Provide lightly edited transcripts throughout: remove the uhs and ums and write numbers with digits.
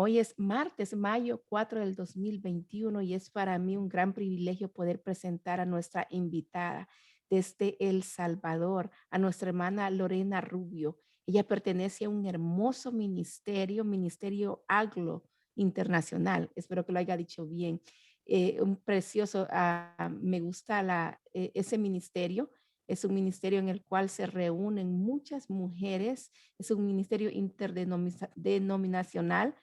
Hoy es martes, mayo 4 del 2021 y es para mí un gran privilegio poder presentar a nuestra invitada desde El Salvador, a nuestra hermana Lorena Rubio. Ella pertenece a un hermoso ministerio, Ministerio Aglo Internacional. Espero que lo haya dicho bien. Un precioso, me gusta ese ministerio. Es un ministerio en el cual se reúnen muchas mujeres. Es un ministerio interdenominacional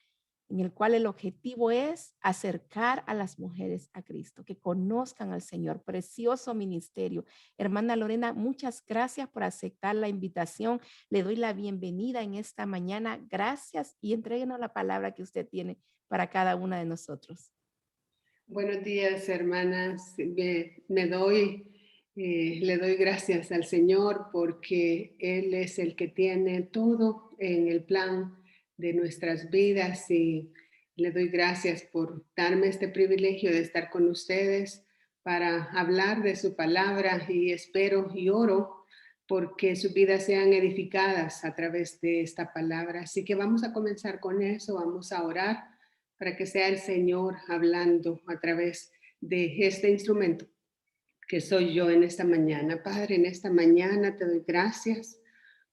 en el cual el objetivo es acercar a las mujeres a Cristo, que conozcan al Señor. Precioso ministerio. Hermana Lorena, muchas gracias por aceptar la invitación. Le doy la bienvenida en esta mañana. Gracias y entréguenos la palabra que usted tiene para cada una de nosotros. Buenos días, hermanas. Le doy gracias al Señor porque Él es el que tiene todo en el plan de nuestras vidas y le doy gracias por darme este privilegio de estar con ustedes para hablar de su palabra y espero y oro porque sus vidas sean edificadas a través de esta palabra. Así que vamos a comenzar con eso, vamos a orar para que sea el Señor hablando a través de este instrumento que soy yo en esta mañana. Padre, en esta mañana te doy gracias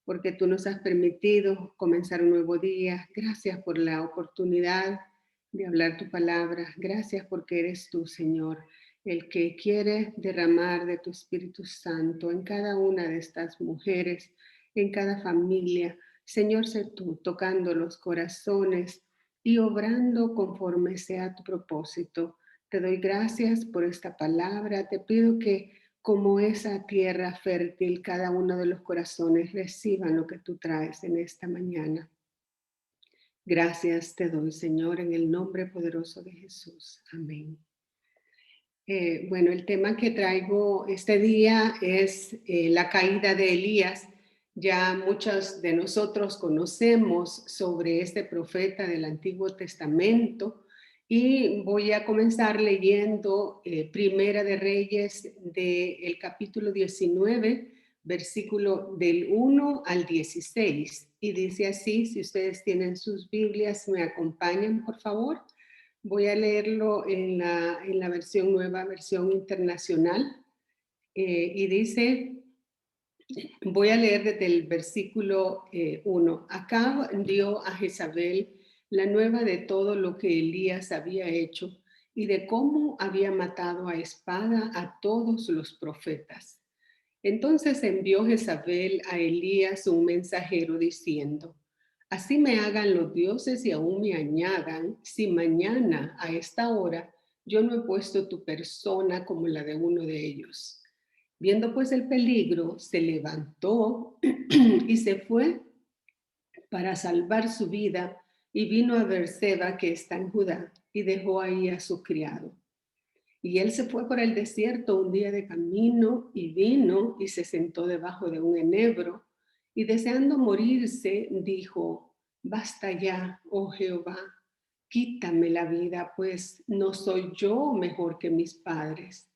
porque tú nos has permitido comenzar un nuevo día. Gracias por la oportunidad de hablar tu palabra. Gracias porque eres tú, Señor, el que quiere derramar de tu Espíritu Santo en cada una de estas mujeres, en cada familia. Señor, sé tú tocando los corazones y obrando conforme sea tu propósito. Te doy gracias por esta palabra. Te pido que como esa tierra fértil, cada uno de los corazones reciban lo que tú traes en esta mañana. Gracias te doy, Señor, en el nombre poderoso de Jesús. Amén. Bueno, el tema que traigo este día es la caída de Elías. Ya muchos de nosotros conocemos sobre este profeta del Antiguo Testamento y voy a comenzar leyendo Primera de Reyes del capítulo 19, versículo del 1 al 16. Y dice así, si ustedes tienen sus Biblias, me acompañan, por favor. Voy a leerlo en la versión nueva, versión internacional, y dice, voy a leer desde el versículo 1. Acab dio a Jezabel la nueva de todo lo que Elías había hecho y de cómo había matado a espada a todos los profetas. Entonces envió Jezabel a Elías un mensajero diciendo, así me hagan los dioses y aún me añadan, si mañana a esta hora yo no he puesto tu persona como la de uno de ellos. Viendo pues el peligro, se levantó y se fue para salvar su vida y vino a Beerseba, que está en Judá, y dejó ahí a su criado. Y él se fue por el desierto un día de camino y vino y se sentó debajo de un enebro y deseando morirse dijo, basta ya, oh Jehová, quítame la vida, pues no soy yo mejor que mis padres.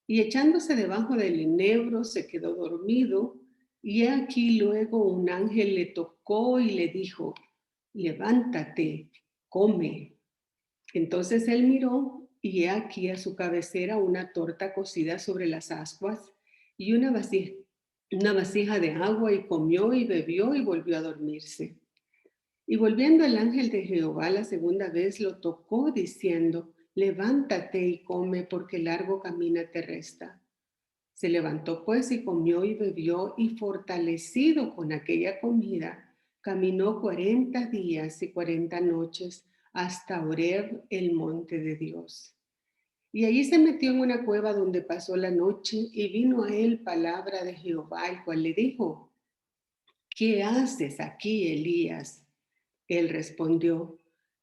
Y echándose debajo del enebro se quedó dormido y aquí luego un ángel le tocó y le dijo, levántate, come. Entonces él miró y he aquí a su cabecera una torta cocida sobre las ascuas y una vasija de agua y comió y bebió y volvió a dormirse. Y volviendo el ángel de Jehová la segunda vez lo tocó diciendo, levántate y come porque largo camino te resta. Se levantó pues y comió y bebió y fortalecido con aquella comida, caminó 40 días y 40 noches hasta Horeb, el monte de Dios. Y allí se metió en una cueva donde pasó la noche y vino a él palabra de Jehová, el cual le dijo, ¿qué haces aquí, Elías? Él respondió,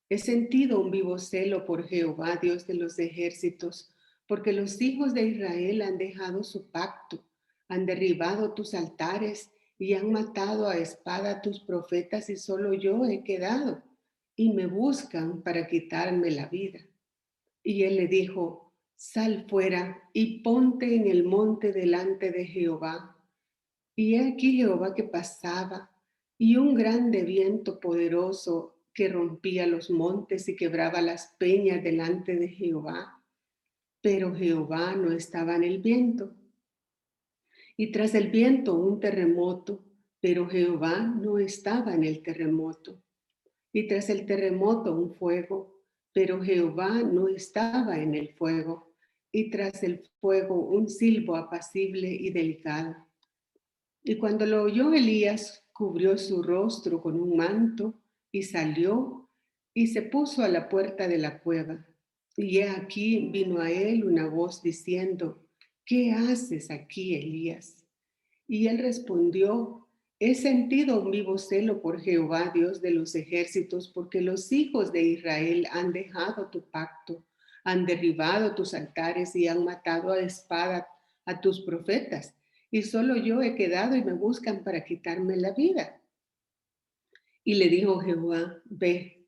he sentido un vivo celo por Jehová, Dios de los ejércitos, porque los hijos de Israel han dejado su pacto, han derribado tus altares y han matado a espada a tus profetas y solo yo he quedado y me buscan para quitarme la vida. Y él le dijo, sal fuera y ponte en el monte delante de Jehová. Y he aquí Jehová que pasaba, y un grande viento poderoso que rompía los montes y quebraba las peñas delante de Jehová. Pero Jehová no estaba en el viento. Y tras el viento un terremoto, pero Jehová no estaba en el terremoto. Y tras el terremoto un fuego, pero Jehová no estaba en el fuego. Y tras el fuego un silbo apacible y delicado. Y cuando lo oyó Elías, cubrió su rostro con un manto y salió y se puso a la puerta de la cueva. Y he aquí vino a él una voz diciendo, ¿qué haces aquí, Elías? Y él respondió, he sentido un vivo celo por Jehová, Dios de los ejércitos, porque los hijos de Israel han dejado tu pacto, han derribado tus altares y han matado a espada a tus profetas. Y solo yo he quedado y me buscan para quitarme la vida. Y le dijo Jehová, ve,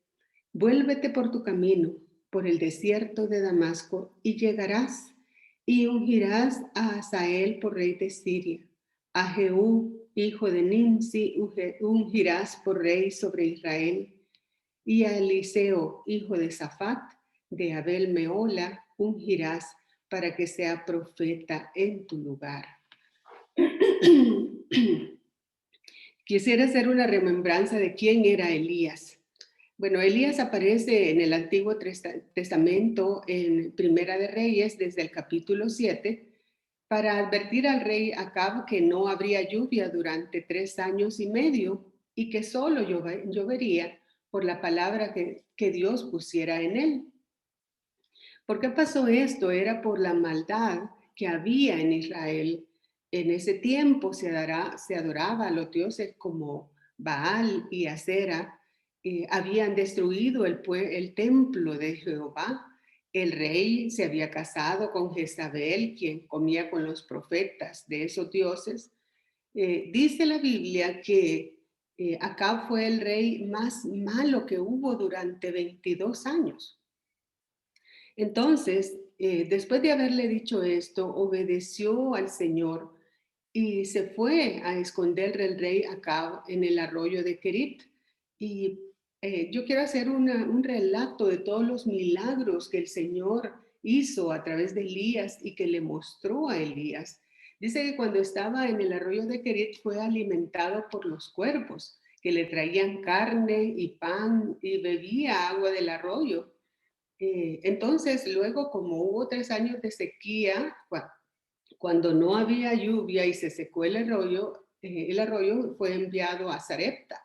vuélvete por tu camino, por el desierto de Damasco, y llegarás, y ungirás a Hazael por rey de Siria. A Jehú, hijo de Nimsi, ungirás por rey sobre Israel. Y a Eliseo, hijo de Safat, de Abel Meola, ungirás para que sea profeta en tu lugar. Quisiera hacer una remembranza de quién era Elías. Bueno, Elías aparece en el Antiguo Testamento en Primera de Reyes desde el capítulo 7 para advertir al rey Acab que no habría lluvia durante 3 años y medio y que solo llovería por la palabra que Dios pusiera en él. ¿Por qué pasó esto? Era por la maldad que había en Israel. En ese tiempo se adoraba a los dioses como Baal y Acera. Habían destruido el templo de Jehová. El rey se había casado con Jezabel, quien comía con los profetas de esos dioses. Dice la Biblia que Acab fue el rey más malo que hubo durante 22 años. Entonces, después de haberle dicho esto, obedeció al Señor y se fue a esconder el rey Acab en el arroyo de Kerit. Y yo quiero hacer un relato de todos los milagros que el Señor hizo a través de Elías y que le mostró a Elías. Dice que cuando estaba en el arroyo de Kerit fue alimentado por los cuervos, que le traían carne y pan y bebía agua del arroyo. Entonces, luego, como hubo 3 años de sequía, cuando no había lluvia y se secó el arroyo fue enviado a Sarepta,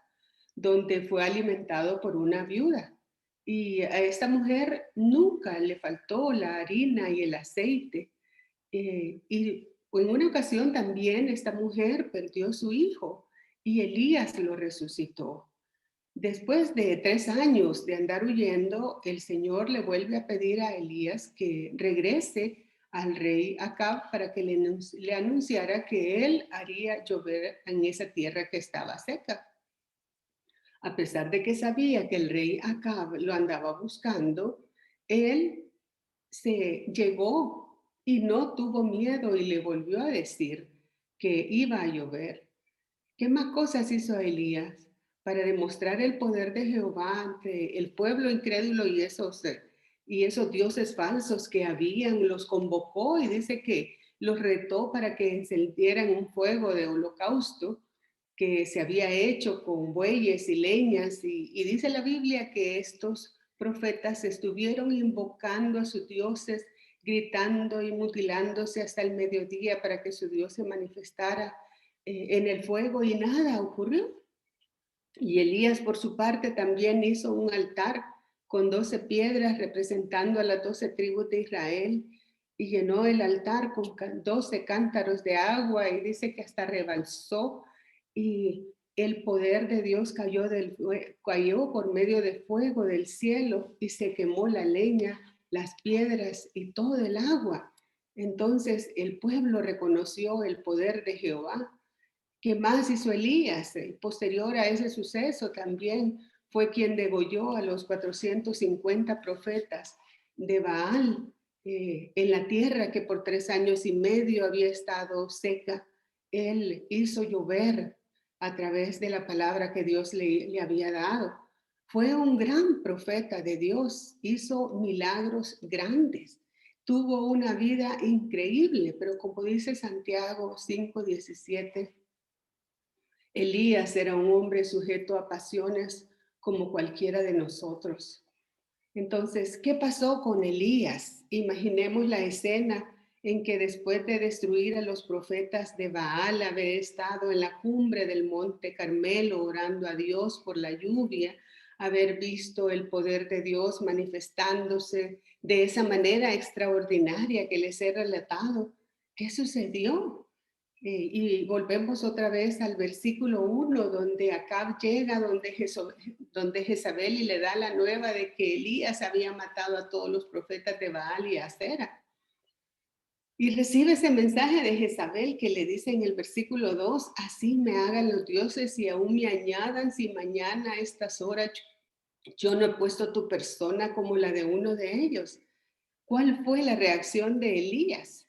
donde fue alimentado por una viuda. Y a esta mujer nunca le faltó la harina y el aceite. Y en una ocasión también esta mujer perdió su hijo y Elías lo resucitó. Después de 3 años de andar huyendo, el Señor le vuelve a pedir a Elías que regrese al rey Acab para que le anunciara que él haría llover en esa tierra que estaba seca. A pesar de que sabía que el rey Acab lo andaba buscando, él se llegó y no tuvo miedo y le volvió a decir que iba a llover. ¿Qué más cosas hizo Elías para demostrar el poder de Jehová ante el pueblo incrédulo y esos dioses falsos que habían? Los convocó y dice que los retó para que encendieran un fuego de holocausto que se había hecho con bueyes y leñas. Y dice la Biblia que estos profetas estuvieron invocando a sus dioses, gritando y mutilándose hasta el mediodía para que su Dios se manifestara en el fuego y nada ocurrió. Y Elías, por su parte, también hizo un altar con 12 piedras representando a las 12 tribus de Israel y llenó el altar con 12 cántaros de agua y dice que hasta rebalsó y el poder de Dios cayó por medio de fuego del cielo y se quemó la leña, las piedras y todo el agua. Entonces el pueblo reconoció el poder de Jehová. ¿Qué más hizo Elías? Posterior a ese suceso también fue quien degolló a los 450 profetas de Baal en la tierra que por 3 años y medio había estado seca. Él hizo llover a través de la palabra que Dios le había dado. Fue un gran profeta de Dios, hizo milagros grandes, tuvo una vida increíble, pero como dice Santiago 5:17, Elías era un hombre sujeto a pasiones como cualquiera de nosotros. Entonces, ¿qué pasó con Elías? Imaginemos la escena en que después de destruir a los profetas de Baal, haber estado en la cumbre del monte Carmelo orando a Dios por la lluvia, haber visto el poder de Dios manifestándose de esa manera extraordinaria que les he relatado. ¿Qué sucedió? Y volvemos otra vez al versículo 1, donde Acab llega, donde Jezabel y le da la nueva de que Elías había matado a todos los profetas de Baal y Acera. Y recibe ese mensaje de Jezabel que le dice en el versículo 2, así me hagan los dioses y aún me añadan si mañana a estas horas yo no he puesto tu persona como la de uno de ellos. ¿Cuál fue la reacción de Elías?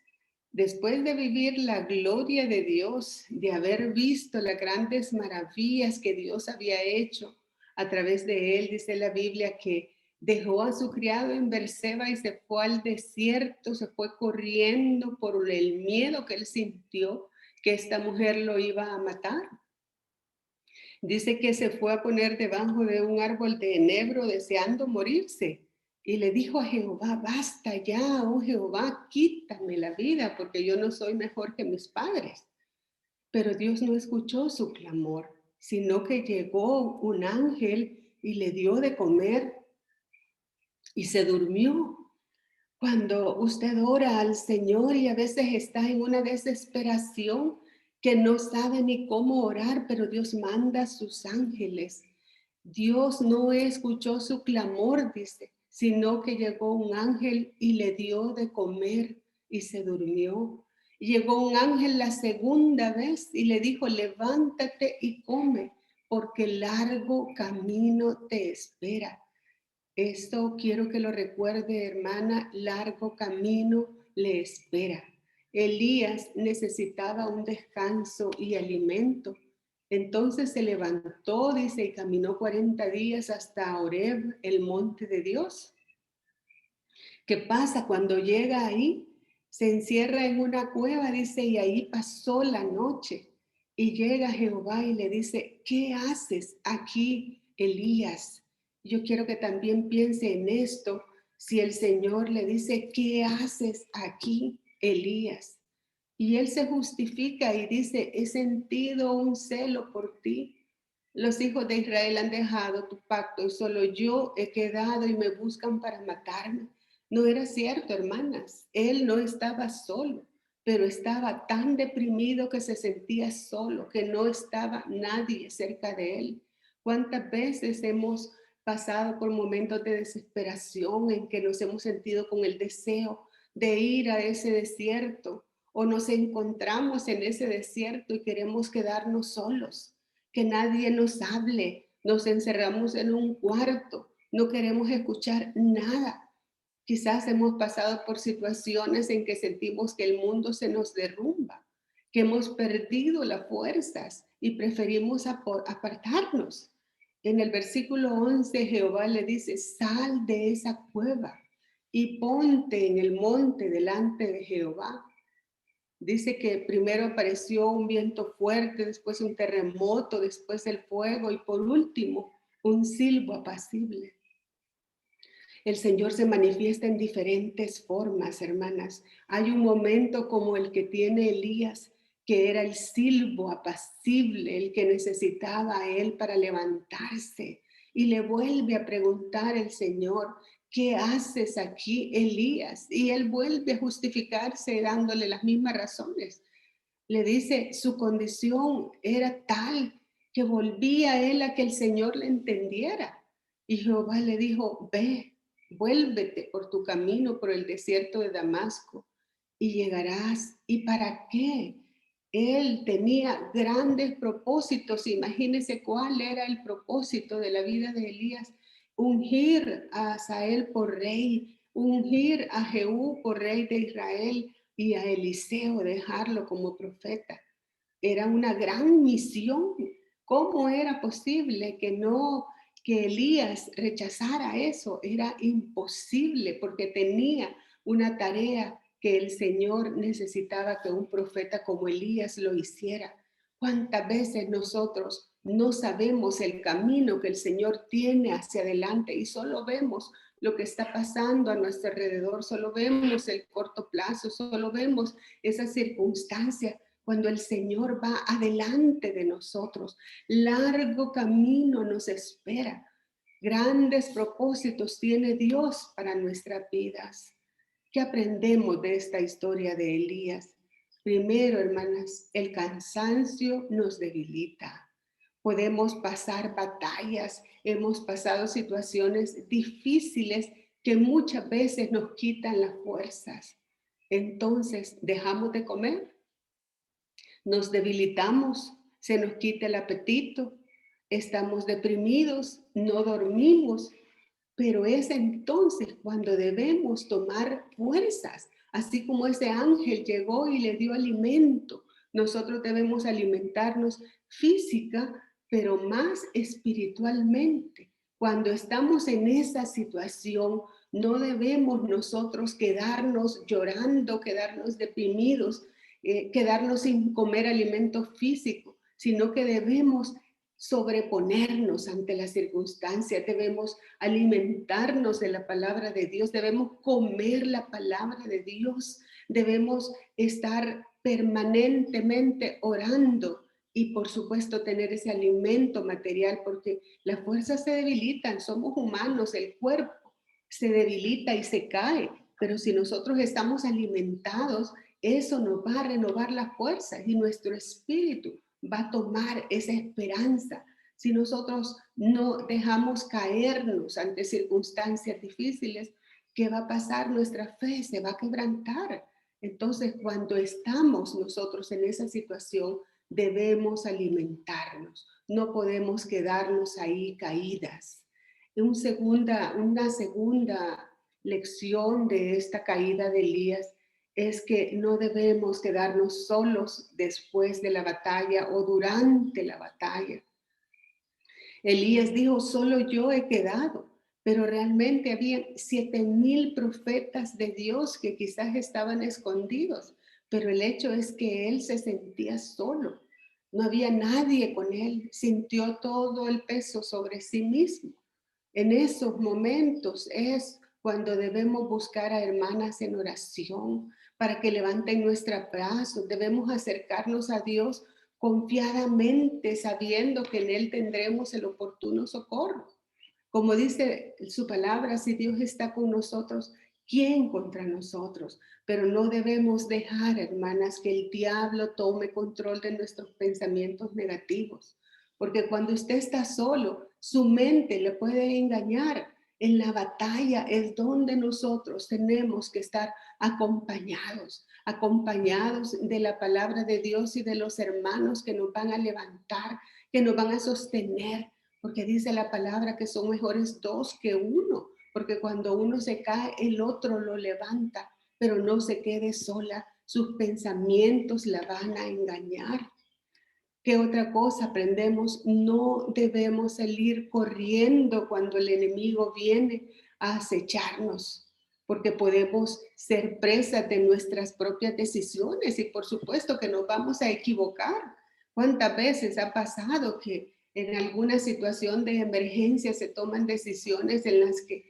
Después de vivir la gloria de Dios, de haber visto las grandes maravillas que Dios había hecho a través de él, dice la Biblia que dejó a su criado en Berseba y se fue al desierto, se fue corriendo por el miedo que él sintió que esta mujer lo iba a matar. Dice que se fue a poner debajo de un árbol de enebro deseando morirse. Y le dijo a Jehová, basta ya, oh Jehová, quítame la vida, porque yo no soy mejor que mis padres. Pero Dios no escuchó su clamor, sino que llegó un ángel y le dio de comer y se durmió. Cuando usted ora al Señor y a veces está en una desesperación que no sabe ni cómo orar, pero Dios manda a sus ángeles. Dios no escuchó su clamor, dice, sino que llegó un ángel y le dio de comer y se durmió. Llegó un ángel la segunda vez y le dijo, levántate y come, porque largo camino te espera. Esto quiero que lo recuerde, hermana, largo camino le espera. Elías necesitaba un descanso y alimento. Entonces se levantó, dice, y caminó 40 días hasta Horeb, el monte de Dios. ¿Qué pasa cuando llega ahí? Se encierra en una cueva, dice, y ahí pasó la noche. Y llega Jehová y le dice, ¿qué haces aquí, Elías? Yo quiero que también piense en esto. Si el Señor le dice, ¿qué haces aquí, Elías? Y él se justifica y dice, he sentido un celo por ti. Los hijos de Israel han dejado tu pacto y solo yo he quedado y me buscan para matarme. No era cierto, hermanas. Él no estaba solo, pero estaba tan deprimido que se sentía solo, que no estaba nadie cerca de él. ¿Cuántas veces hemos pasado por momentos de desesperación en que nos hemos sentido con el deseo de ir a ese desierto o nos encontramos en ese desierto y queremos quedarnos solos? Que nadie nos hable, nos encerramos en un cuarto, no queremos escuchar nada. Quizás hemos pasado por situaciones en que sentimos que el mundo se nos derrumba, que hemos perdido las fuerzas y preferimos apartarnos. En el versículo 11, Jehová le dice, sal de esa cueva y ponte en el monte delante de Jehová. Dice que primero apareció un viento fuerte, después un terremoto, después el fuego y por último un silbo apacible. El Señor se manifiesta en diferentes formas, hermanas. Hay un momento como el que tiene Elías, que era el silbo apacible, el que necesitaba a él para levantarse. Y le vuelve a preguntar el Señor, ¿qué haces aquí, Elías? Y él vuelve a justificarse dándole las mismas razones. Le dice, su condición era tal que volvía él a que el Señor le entendiera. Y Jehová le dijo, ve, vuélvete por tu camino por el desierto de Damasco y llegarás. ¿Y para qué? Él tenía grandes propósitos. Imagínese cuál era el propósito de la vida de Elías. Ungir a Asael por rey, ungir a Jehú por rey de Israel y a Eliseo dejarlo como profeta. Era una gran misión. ¿Cómo era posible que Elías rechazara eso era imposible porque tenía una tarea que el Señor necesitaba que un profeta como Elías lo hiciera. ¿Cuántas veces nosotros no sabemos el camino que el Señor tiene hacia adelante y solo vemos lo que está pasando a nuestro alrededor, solo vemos el corto plazo, solo vemos esa circunstancia cuando el Señor va adelante de nosotros? Largo camino nos espera. Grandes propósitos tiene Dios para nuestras vidas. ¿Qué aprendemos de esta historia de Elías? Primero, hermanas, el cansancio nos debilita. Podemos pasar batallas, hemos pasado situaciones difíciles que muchas veces nos quitan las fuerzas. Entonces, dejamos de comer, nos debilitamos, se nos quita el apetito, estamos deprimidos, no dormimos, pero es entonces cuando debemos tomar fuerzas, así como ese ángel llegó y le dio alimento. Nosotros debemos alimentarnos física, pero más espiritualmente. Cuando estamos en esa situación, no debemos nosotros quedarnos llorando, quedarnos deprimidos, quedarnos sin comer alimento físico, sino que debemos sobreponernos ante las circunstancias, debemos alimentarnos de la palabra de Dios, debemos comer la palabra de Dios, debemos estar permanentemente orando y por supuesto tener ese alimento material porque las fuerzas se debilitan, somos humanos, el cuerpo se debilita y se cae, pero si nosotros estamos alimentados, eso nos va a renovar las fuerzas y nuestro espíritu va a tomar esa esperanza. Si nosotros no dejamos caernos ante circunstancias difíciles, ¿qué va a pasar? Nuestra fe se va a quebrantar. Entonces, cuando estamos nosotros en esa situación, debemos alimentarnos. No podemos quedarnos ahí caídas. Una segunda lección de esta caída de Elías es que no debemos quedarnos solos después de la batalla o durante la batalla. Elías dijo, solo yo he quedado, pero realmente había 7,000 profetas de Dios que quizás estaban escondidos, pero el hecho es que él se sentía solo, no había nadie con él, sintió todo el peso sobre sí mismo. En esos momentos es cuando debemos buscar a hermanas en oración para que levanten nuestros brazos. Debemos acercarnos a Dios confiadamente, sabiendo que en Él tendremos el oportuno socorro. Como dice su palabra, si Dios está con nosotros, ¿quién contra nosotros? Pero no debemos dejar, hermanas, que el diablo tome control de nuestros pensamientos negativos. Porque cuando usted está solo, su mente le puede engañar. En la batalla es donde nosotros tenemos que estar acompañados, acompañados de la palabra de Dios y de los hermanos que nos van a levantar, que nos van a sostener, porque dice la palabra que son mejores dos que uno, porque cuando uno se cae, el otro lo levanta, pero no se quede sola, sus pensamientos la van a engañar. ¿Qué otra cosa aprendemos? No debemos salir corriendo cuando el enemigo viene a acecharnos, porque podemos ser presas de nuestras propias decisiones y por supuesto que nos vamos a equivocar. ¿Cuántas veces ha pasado que en alguna situación de emergencia se toman decisiones en las que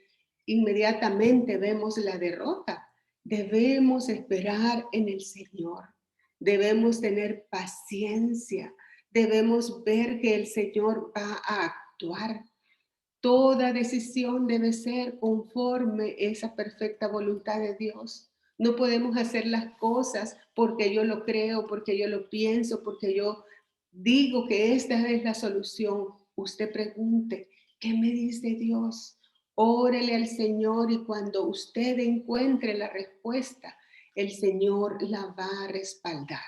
inmediatamente vemos la derrota? Debemos esperar en el Señor. Debemos tener paciencia. Debemos ver que el Señor va a actuar. Toda decisión debe ser conforme esa perfecta voluntad de Dios. No podemos hacer las cosas porque yo lo creo, porque yo lo pienso, porque yo digo que esta es la solución. Usted pregunte, ¿qué me dice Dios? Órele al Señor y cuando usted encuentre la respuesta, el Señor la va a respaldar.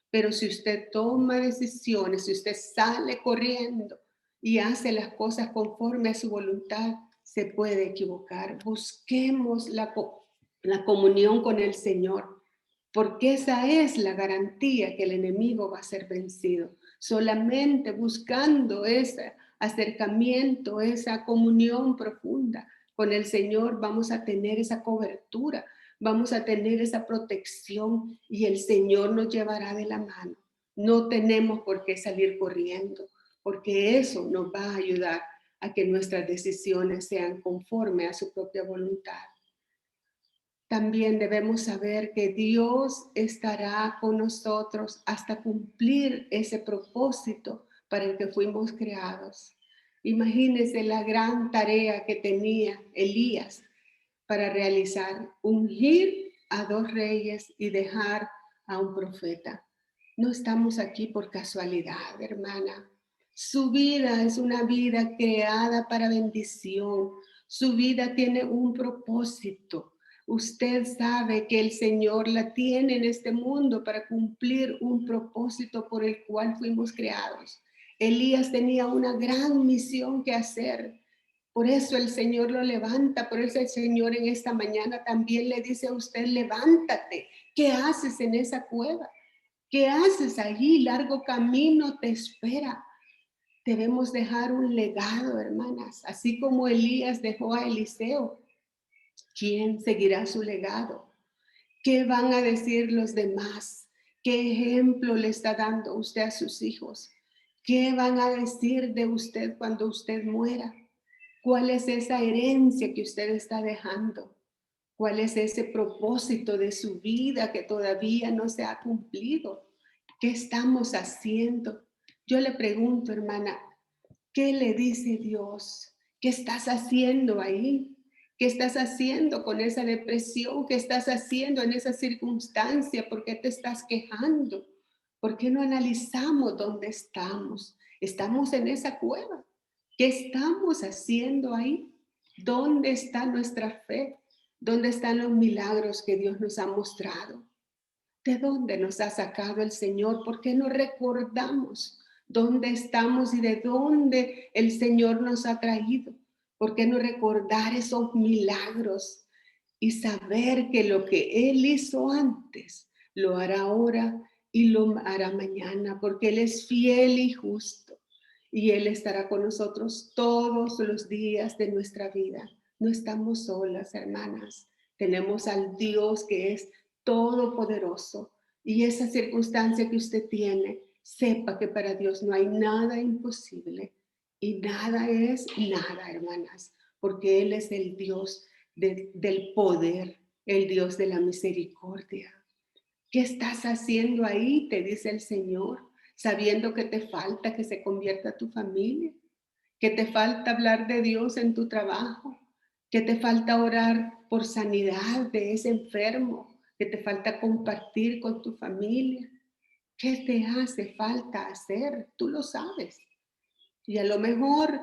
Pero si usted toma decisiones, si usted sale corriendo y hace las cosas conforme a su voluntad, se puede equivocar. Busquemos la comunión con el Señor, porque esa es la garantía que el enemigo va a ser vencido. Solamente buscando esa acercamiento, esa comunión profunda con el Señor, vamos a tener esa cobertura, vamos a tener esa protección y el Señor nos llevará de la mano. No tenemos por qué salir corriendo, porque eso nos va a ayudar a que nuestras decisiones sean conforme a su propia voluntad. También debemos saber que Dios estará con nosotros hasta cumplir ese propósito para el que fuimos creados. Imagínense la gran tarea que tenía Elías para realizar, ungir a 2 reyes y dejar a un profeta. No estamos aquí por casualidad, hermana. Su vida es una vida creada para bendición. Su vida tiene un propósito. Usted sabe que el Señor la tiene en este mundo para cumplir un propósito por el cual fuimos creados. Elías tenía una gran misión que hacer. Por eso el Señor lo levanta, por eso el Señor en esta mañana también le dice a usted, levántate. ¿Qué haces en esa cueva? ¿Qué haces allí? Largo camino te espera. Debemos dejar un legado, hermanas, así como Elías dejó a Eliseo. ¿Quién seguirá su legado? ¿Qué van a decir los demás? ¿Qué ejemplo le está dando usted a sus hijos? ¿Qué van a decir de usted cuando usted muera? ¿Cuál es esa herencia que usted está dejando? ¿Cuál es ese propósito de su vida que todavía no se ha cumplido? ¿Qué estamos haciendo? Yo le pregunto, hermana, ¿qué le dice Dios? ¿Qué estás haciendo ahí? ¿Qué estás haciendo con esa depresión? ¿Qué estás haciendo en esa circunstancia? ¿Por qué te estás quejando? ¿Por qué no analizamos dónde estamos? Estamos en esa cueva. ¿Qué estamos haciendo ahí? ¿Dónde está nuestra fe? ¿Dónde están los milagros que Dios nos ha mostrado? ¿De dónde nos ha sacado el Señor? ¿Por qué no recordamos dónde estamos y de dónde el Señor nos ha traído? ¿Por qué no recordar esos milagros y saber que lo que Él hizo antes lo hará ahora y lo hará mañana? Porque Él es fiel y justo y Él estará con nosotros todos los días de nuestra vida. No estamos solas, hermanas. Tenemos al Dios que es todopoderoso. Y esa circunstancia que usted tiene, sepa que para Dios no hay nada imposible. Y nada es nada, hermanas, porque Él es el Dios del poder, el Dios de la misericordia. ¿Qué estás haciendo ahí? Te dice el Señor, sabiendo que te falta que se convierta tu familia, que te falta hablar de Dios en tu trabajo, que te falta orar por sanidad de ese enfermo, que te falta compartir con tu familia. ¿Qué te hace falta hacer? Tú lo sabes. Y a lo mejor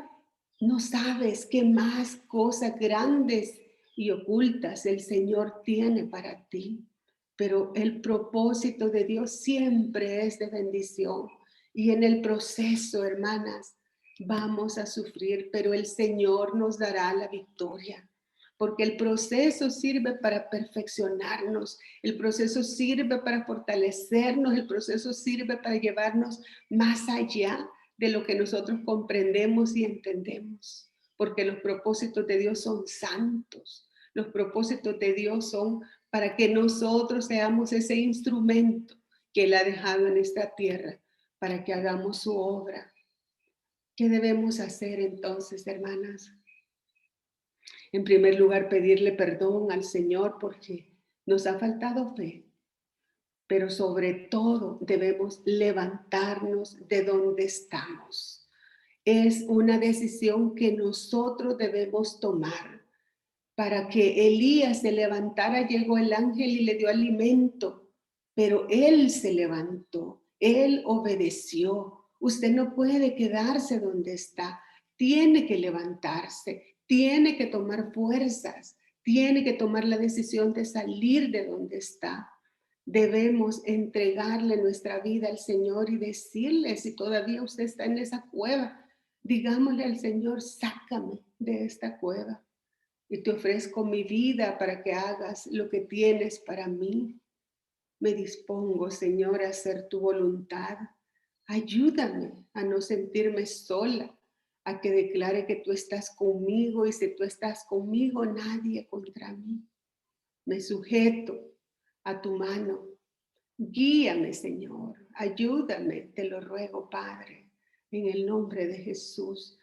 no sabes qué más cosas grandes y ocultas el Señor tiene para ti. Pero el propósito de Dios siempre es de bendición. Y en el proceso, hermanas, vamos a sufrir, pero el Señor nos dará la victoria. Porque el proceso sirve para perfeccionarnos, el proceso sirve para fortalecernos, el proceso sirve para llevarnos más allá de lo que nosotros comprendemos y entendemos, porque los propósitos de Dios son santos, los propósitos de Dios son para que nosotros seamos ese instrumento que Él ha dejado en esta tierra, para que hagamos su obra. ¿Qué debemos hacer entonces, hermanas? En primer lugar, pedirle perdón al Señor porque nos ha faltado fe, pero sobre todo debemos levantarnos de donde estamos. Es una decisión que nosotros debemos tomar. Para que Elías se levantara, llegó el ángel y le dio alimento, pero él se levantó, él obedeció. Usted no puede quedarse donde está, tiene que levantarse, tiene que tomar fuerzas, tiene que tomar la decisión de salir de donde está. Debemos entregarle nuestra vida al Señor y decirle, si todavía usted está en esa cueva, digámosle al Señor, sácame de esta cueva y te ofrezco mi vida para que hagas lo que tienes para mí. Me dispongo, Señor, a hacer tu voluntad. Ayúdame a no sentirme sola. a que declare que tú estás conmigo y si tú estás conmigo, nadie contra mí. Me sujeto a tu mano. Guíame, Señor. Ayúdame, te lo ruego, Padre, en el nombre de Jesús.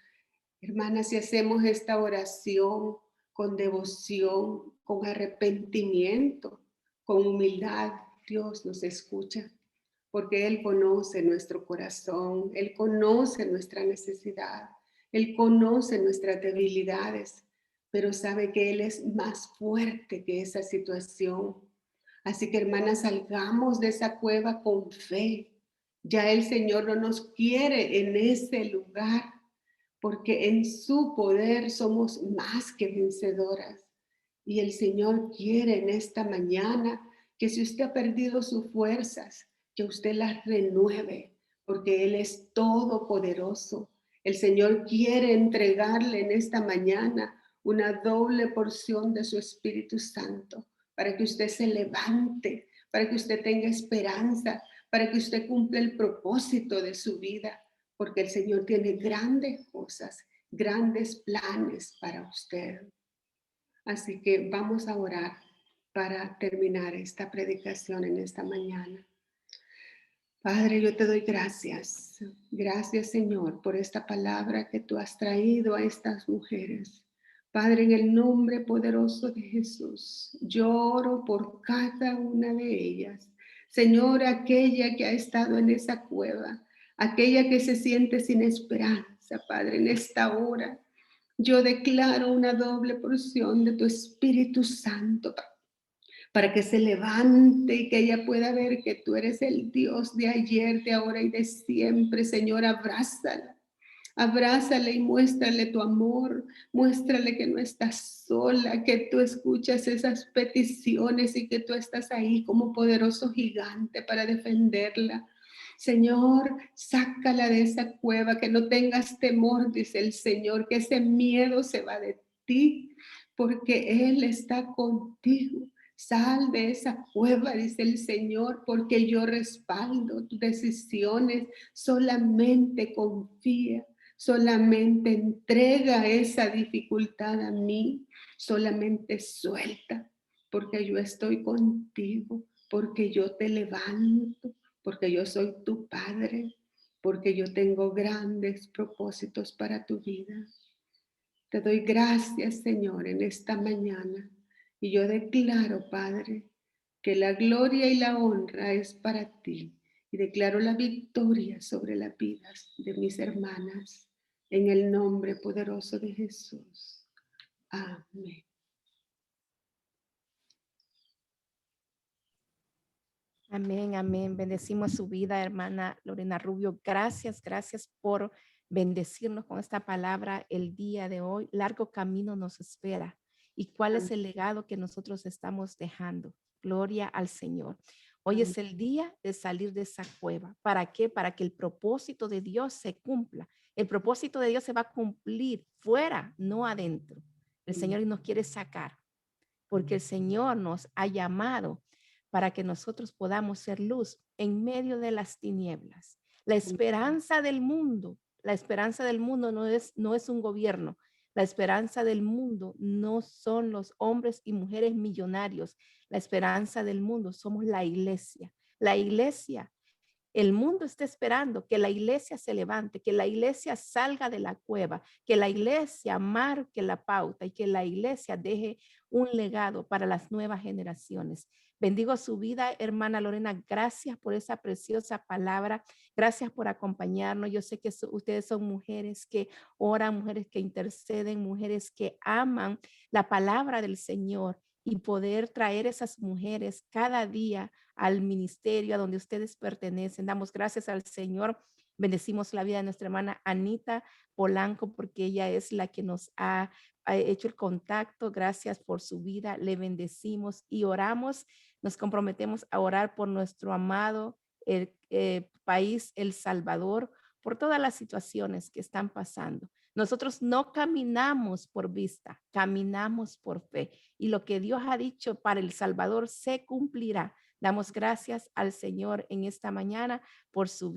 Hermanas, si hacemos esta oración con devoción, con arrepentimiento, con humildad, Dios nos escucha, porque Él conoce nuestro corazón, Él conoce nuestra necesidad, Él conoce nuestras debilidades, pero sabe que Él es más fuerte que esa situación. Así que, hermanas, salgamos de esa cueva con fe. Ya el Señor no nos quiere en ese lugar, porque en su poder somos más que vencedoras. Y el Señor quiere en esta mañana que si usted ha perdido sus fuerzas, que usted las renueve, porque Él es todopoderoso. El Señor quiere entregarle en esta mañana una doble porción de su Espíritu Santo, para que usted se levante, para que usted tenga esperanza, para que usted cumpla el propósito de su vida, porque el Señor tiene grandes cosas, grandes planes para usted. Así que vamos a orar para terminar esta predicación en esta mañana. Padre, yo te doy gracias. Gracias, Señor, por esta palabra que tú has traído a estas mujeres. Padre, en el nombre poderoso de Jesús, yo oro por cada una de ellas. Señor, aquella que ha estado en esa cueva, aquella que se siente sin esperanza, Padre, en esta hora, yo declaro una doble porción de tu Espíritu Santo para que se levante y que ella pueda ver que tú eres el Dios de ayer, de ahora y de siempre. Señor, abrázala. Abrázale y muéstrale tu amor, muéstrale que no estás sola, que tú escuchas esas peticiones y que tú estás ahí como poderoso gigante para defenderla. Señor, sácala de esa cueva, que no tengas temor, dice el Señor, que ese miedo se va de ti, porque Él está contigo. Sal de esa cueva, dice el Señor, porque yo respaldo tus decisiones. Solamente confía. Solamente entrega esa dificultad a mí, solamente suelta, porque yo estoy contigo, porque yo te levanto, porque yo soy tu Padre, porque yo tengo grandes propósitos para tu vida. Te doy gracias, Señor, en esta mañana, y yo declaro, Padre, que la gloria y la honra es para ti, y declaro la victoria sobre las vidas de mis hermanas, en el nombre poderoso de Jesús. Amén. Amén, amén. Bendecimos su vida, hermana Lorena Rubio. Gracias, gracias por bendecirnos con esta palabra el día de hoy. Largo camino nos espera. ¿Y cuál es el legado que nosotros estamos dejando? Gloria al Señor. Hoy Amén. es el día de salir de esa cueva. ¿Para qué? Para que el propósito de Dios se cumpla. El propósito de Dios se va a cumplir fuera, no adentro. El Señor nos quiere sacar porque el Señor nos ha llamado para que nosotros podamos ser luz en medio de las tinieblas. La esperanza del mundo no es un gobierno. La esperanza del mundo no son los hombres y mujeres millonarios. La esperanza del mundo somos la iglesia. La iglesia, el mundo está esperando que la iglesia se levante, que la iglesia salga de la cueva, que la iglesia marque la pauta y que la iglesia deje un legado para las nuevas generaciones. Bendigo su vida, hermana Lorena. Gracias por esa preciosa palabra. Gracias por acompañarnos. Yo sé que ustedes son mujeres que oran, mujeres que interceden, mujeres que aman la palabra del Señor y poder traer esas mujeres cada día al ministerio a donde ustedes pertenecen. Damos gracias al Señor. Bendecimos la vida de nuestra hermana Anita Polanco porque ella es la que nos ha hecho el contacto. Gracias por su vida. Le bendecimos y oramos. Nos comprometemos a orar por nuestro amado país, El Salvador, por todas las situaciones que están pasando. Nosotros no caminamos por vista, caminamos por fe. Y lo que Dios ha dicho para El Salvador se cumplirá. Damos gracias al Señor en esta mañana por su vida.